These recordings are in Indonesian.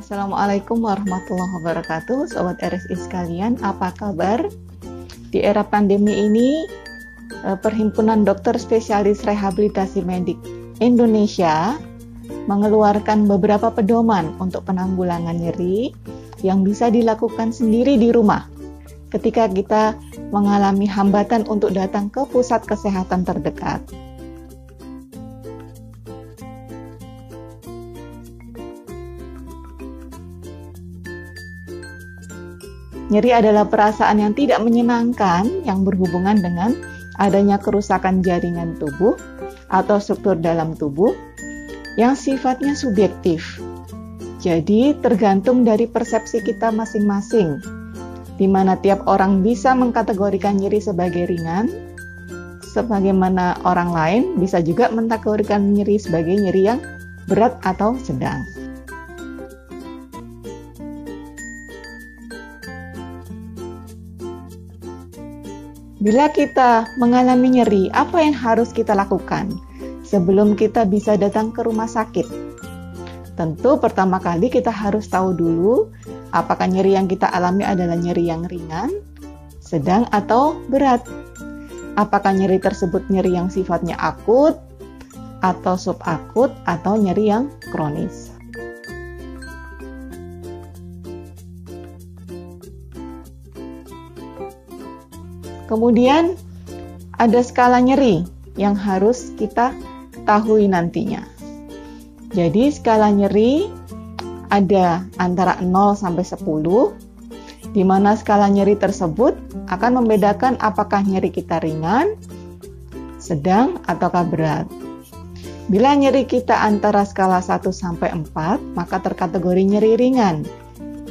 Assalamualaikum warahmatullahi wabarakatuh, Sobat RSI sekalian, apa kabar? Di era pandemi ini, Perhimpunan Dokter Spesialis Rehabilitasi Medik Indonesia mengeluarkan beberapa pedoman untuk penanggulangan nyeri yang bisa dilakukan sendiri di rumah ketika kita mengalami hambatan untuk datang ke pusat kesehatan terdekat. Nyeri adalah perasaan yang tidak menyenangkan yang berhubungan dengan adanya kerusakan jaringan tubuh atau struktur dalam tubuh yang sifatnya subjektif. Jadi tergantung dari persepsi kita masing-masing, di mana tiap orang bisa mengkategorikan nyeri sebagai ringan, sebagaimana orang lain bisa juga mengkategorikan nyeri sebagai nyeri yang berat atau sedang. Bila kita mengalami nyeri, apa yang harus kita lakukan sebelum kita bisa datang ke rumah sakit? Tentu pertama kali kita harus tahu dulu apakah nyeri yang kita alami adalah nyeri yang ringan, sedang, atau berat. Apakah nyeri tersebut nyeri yang sifatnya akut, atau subakut, atau nyeri yang kronis. Kemudian ada skala nyeri yang harus kita ketahui nantinya. Jadi skala nyeri ada antara 0 sampai 10, di mana skala nyeri tersebut akan membedakan apakah nyeri kita ringan, sedang, ataukah berat. Bila nyeri kita antara skala 1 sampai 4, maka terkategori nyeri ringan,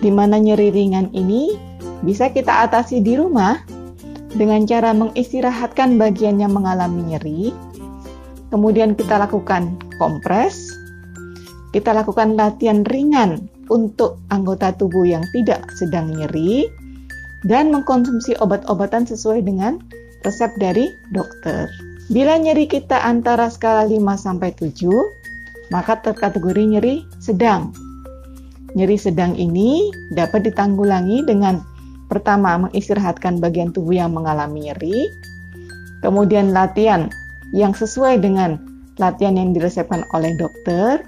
di mana nyeri ringan ini bisa kita atasi di rumah dengan cara mengistirahatkan bagian yang mengalami nyeri, kemudian kita lakukan kompres, kita lakukan latihan ringan untuk anggota tubuh yang tidak sedang nyeri, dan mengkonsumsi obat-obatan sesuai dengan resep dari dokter. Bila nyeri kita antara skala 5 sampai 7, maka terkategori nyeri sedang. Nyeri sedang ini dapat ditanggulangi dengan pertama, mengistirahatkan bagian tubuh yang mengalami nyeri, kemudian latihan yang sesuai dengan latihan yang diresepkan oleh dokter,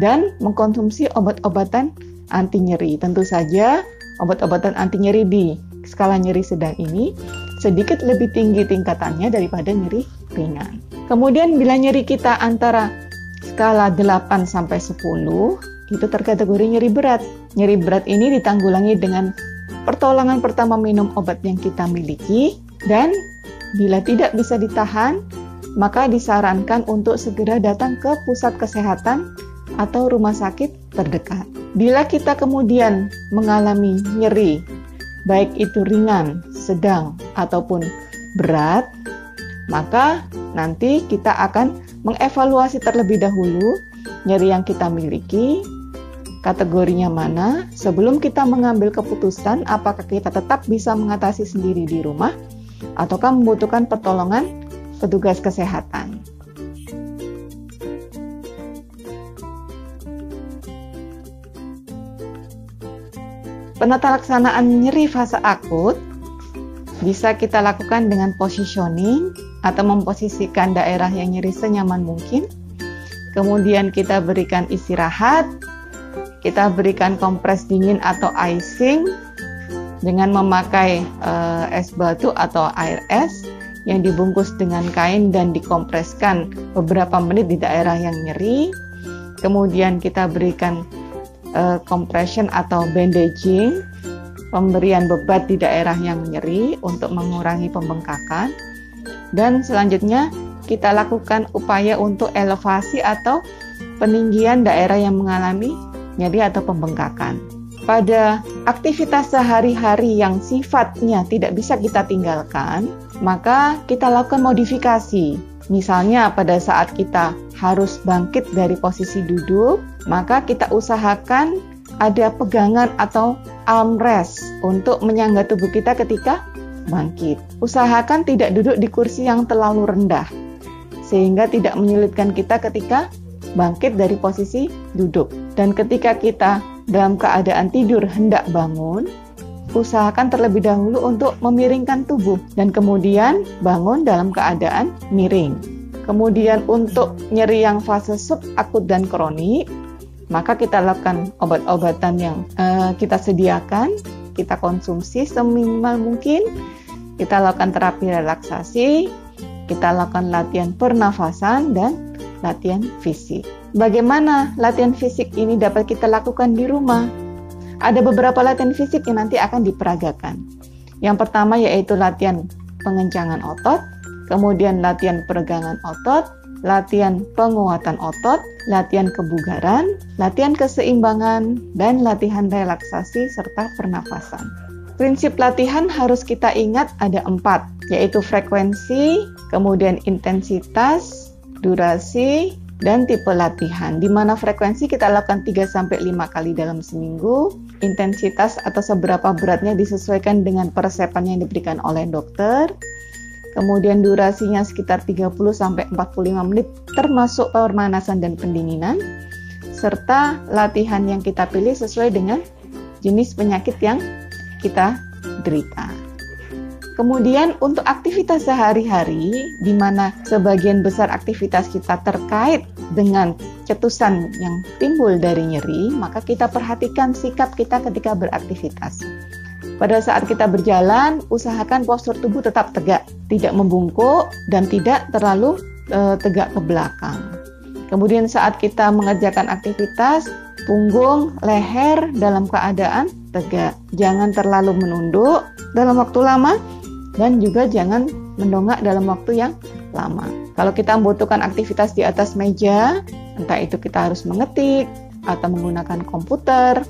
dan mengkonsumsi obat-obatan anti nyeri. Tentu saja, obat-obatan anti nyeri di skala nyeri sedang ini sedikit lebih tinggi tingkatannya daripada nyeri ringan. Kemudian, bila nyeri kita antara skala 8 sampai 10, itu terkategori nyeri berat. Nyeri berat ini ditanggulangi dengan pertolongan pertama minum obat yang kita miliki, dan bila tidak bisa ditahan, maka disarankan untuk segera datang ke pusat kesehatan atau rumah sakit terdekat. Bila kita kemudian mengalami nyeri, baik itu ringan, sedang, ataupun berat, maka nanti kita akan mengevaluasi terlebih dahulu nyeri yang kita miliki, kategorinya mana, sebelum kita mengambil keputusan apakah kita tetap bisa mengatasi sendiri di rumah ataukah membutuhkan pertolongan petugas kesehatan. Penata laksanaan nyeri fase akut bisa kita lakukan dengan positioning atau memposisikan daerah yang nyeri senyaman mungkin. Kemudian kita berikan istirahat, kita berikan kompres dingin atau icing dengan memakai es batu atau air es yang dibungkus dengan kain dan dikompreskan beberapa menit di daerah yang nyeri. Kemudian kita berikan compression atau bandaging, pemberian bebat di daerah yang nyeri untuk mengurangi pembengkakan. Dan selanjutnya kita lakukan upaya untuk elevasi atau peninggian daerah yang mengalami nyeri atau pembengkakan. Pada aktivitas sehari-hari yang sifatnya tidak bisa kita tinggalkan, maka kita lakukan modifikasi. Misalnya pada saat kita harus bangkit dari posisi duduk, maka kita usahakan ada pegangan atau armrest untuk menyangga tubuh kita ketika bangkit. Usahakan tidak duduk di kursi yang terlalu rendah, sehingga tidak menyulitkan kita ketika bangkit dari posisi duduk. Dan ketika kita dalam keadaan tidur hendak bangun, usahakan terlebih dahulu untuk memiringkan tubuh dan kemudian bangun dalam keadaan miring. Kemudian untuk nyeri yang fase subakut dan kronik, maka kita lakukan obat-obatan yang kita sediakan, kita konsumsi seminimal mungkin, kita lakukan terapi relaksasi, kita lakukan latihan pernafasan dan latihan fisik. Bagaimana latihan fisik ini dapat kita lakukan di rumah? Ada beberapa latihan fisik yang nanti akan diperagakan. Yang pertama yaitu latihan pengencangan otot, kemudian latihan peregangan otot, latihan penguatan otot, latihan kebugaran, latihan keseimbangan, dan latihan relaksasi serta pernafasan. Prinsip latihan harus kita ingat ada 4, yaitu frekuensi, kemudian intensitas, durasi, dan tipe latihan, di mana frekuensi kita lakukan 3-5 kali dalam seminggu, intensitas atau seberapa beratnya disesuaikan dengan peresepan yang diberikan oleh dokter, kemudian durasinya sekitar 30-45 menit termasuk pemanasan dan pendinginan, serta latihan yang kita pilih sesuai dengan jenis penyakit yang kita derita. Kemudian untuk aktivitas sehari-hari, di mana sebagian besar aktivitas kita terkait dengan cetusan yang timbul dari nyeri, maka kita perhatikan sikap kita ketika beraktivitas. Pada saat kita berjalan, usahakan postur tubuh tetap tegak, tidak membungkuk dan tidak terlalu tegak ke belakang. Kemudian saat kita mengerjakan aktivitas, punggung, leher dalam keadaan tegak. Jangan terlalu menunduk dalam waktu lama, dan juga jangan mendongak dalam waktu yang lama. Kalau kita membutuhkan aktivitas di atas meja, entah itu kita harus mengetik atau menggunakan komputer,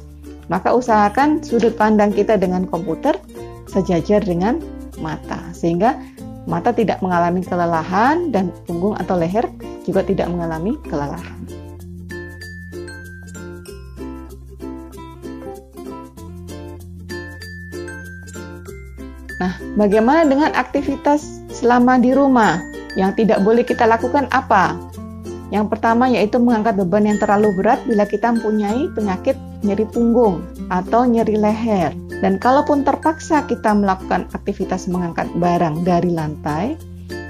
maka usahakan sudut pandang kita dengan komputer sejajar dengan mata, sehingga mata tidak mengalami kelelahan dan punggung atau leher juga tidak mengalami kelelahan. Nah, bagaimana dengan aktivitas selama di rumah? Yang tidak boleh kita lakukan apa? Yang pertama yaitu mengangkat beban yang terlalu berat bila kita mempunyai penyakit nyeri punggung atau nyeri leher. Dan kalaupun terpaksa kita melakukan aktivitas mengangkat barang dari lantai,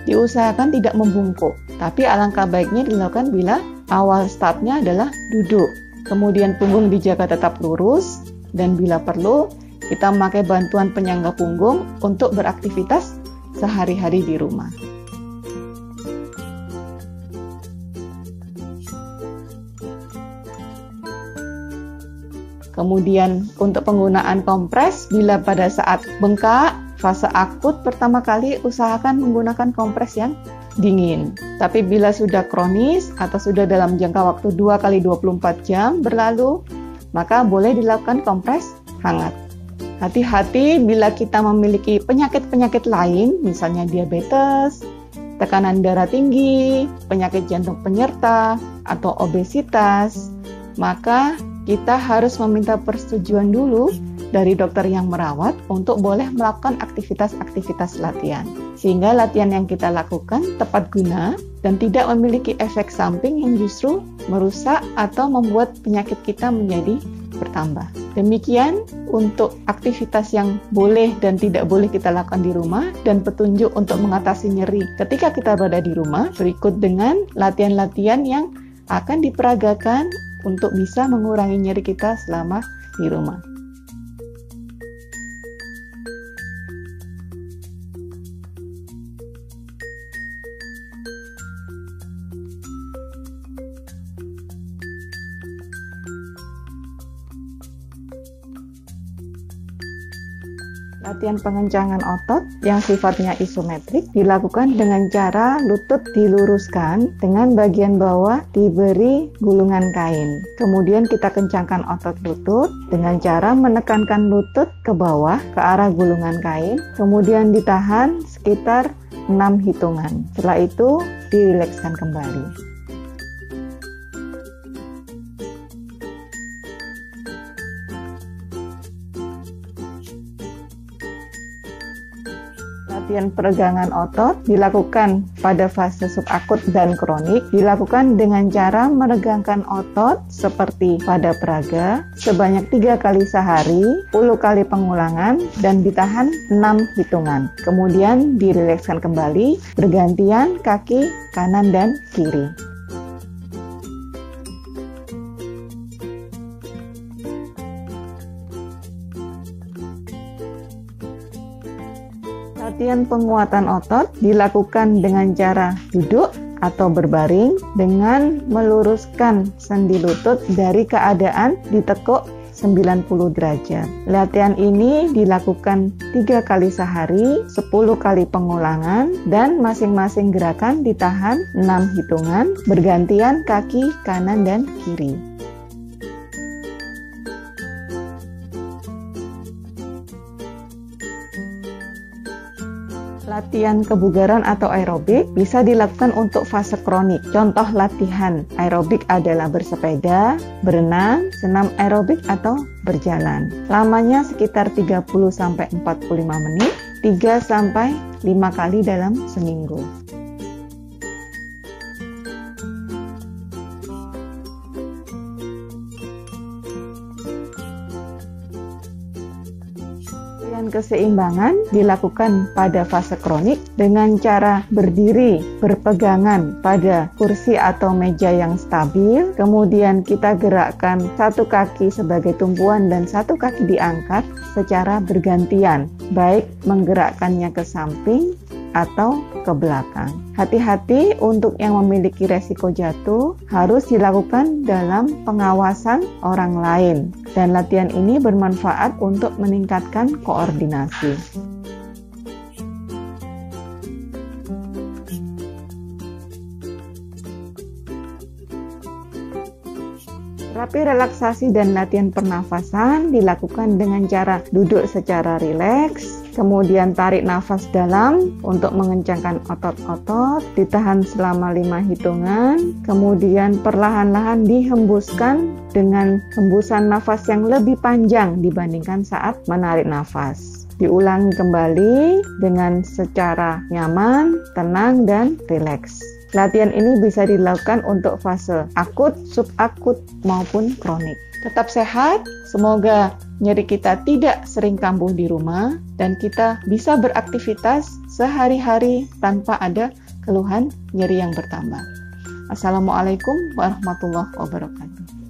diusahakan tidak membungkuk. Tapi alangkah baiknya dilakukan bila awal startnya adalah duduk. Kemudian punggung dijaga tetap lurus, dan bila perlu, kita memakai bantuan penyangga punggung untuk beraktivitas sehari-hari di rumah. Kemudian untuk penggunaan kompres, bila pada saat bengkak, fase akut pertama kali usahakan menggunakan kompres yang dingin. Tapi bila sudah kronis atau sudah dalam jangka waktu 2x24 jam berlalu, maka boleh dilakukan kompres hangat. Hati-hati bila kita memiliki penyakit-penyakit lain, misalnya diabetes, tekanan darah tinggi, penyakit jantung penyerta, atau obesitas, maka kita harus meminta persetujuan dulu dari dokter yang merawat untuk boleh melakukan aktivitas-aktivitas latihan. Sehingga latihan yang kita lakukan tepat guna dan tidak memiliki efek samping yang justru merusak atau membuat penyakit kita menjadi bertambah. Demikian untuk aktivitas yang boleh dan tidak boleh kita lakukan di rumah dan petunjuk untuk mengatasi nyeri ketika kita berada di rumah, berikut dengan latihan-latihan yang akan diperagakan untuk bisa mengurangi nyeri kita selama di rumah. Latihan pengencangan otot yang sifatnya isometrik dilakukan dengan cara lutut diluruskan dengan bagian bawah diberi gulungan kain. Kemudian kita kencangkan otot lutut dengan cara menekankan lutut ke bawah ke arah gulungan kain. Kemudian ditahan sekitar 6 hitungan. Setelah itu dirilekskan kembali. Latihan peregangan otot dilakukan pada fase subakut dan kronik, dilakukan dengan cara meregangkan otot seperti pada praga sebanyak 3 kali sehari, 10 kali pengulangan, dan ditahan 6 hitungan. Kemudian dirilekskan kembali, bergantian kaki kanan dan kiri. Latihan penguatan otot dilakukan dengan cara duduk atau berbaring dengan meluruskan sendi lutut dari keadaan ditekuk 90 derajat. Latihan ini dilakukan 3 kali sehari, 10 kali pengulangan, dan masing-masing gerakan ditahan 6 hitungan, bergantian kaki kanan dan kiri. Latihan kebugaran atau aerobik bisa dilakukan untuk fase kronik. Contoh latihan aerobik adalah bersepeda, berenang, senam aerobik atau berjalan. Lamanya sekitar 30-45 menit, 3-5 kali dalam seminggu. Latihan keseimbangan dilakukan pada fase kronik dengan cara berdiri berpegangan pada kursi atau meja yang stabil, kemudian kita gerakkan satu kaki sebagai tumpuan dan satu kaki diangkat secara bergantian, baik menggerakkannya ke samping atau ke belakang. Hati-hati untuk yang memiliki resiko jatuh harus dilakukan dalam pengawasan orang lain, dan latihan ini bermanfaat untuk meningkatkan koordinasi. Terapi relaksasi dan latihan pernafasan dilakukan dengan cara duduk secara rileks, kemudian tarik nafas dalam untuk mengencangkan otot-otot, ditahan selama 5 hitungan, kemudian perlahan-lahan dihembuskan dengan hembusan nafas yang lebih panjang dibandingkan saat menarik nafas. Diulangi kembali dengan secara nyaman, tenang, dan rileks. Latihan ini bisa dilakukan untuk fase akut, subakut, maupun kronik. Tetap sehat, semoga nyeri kita tidak sering kambuh di rumah, dan kita bisa beraktivitas sehari-hari tanpa ada keluhan nyeri yang bertambah. Assalamualaikum warahmatullahi wabarakatuh.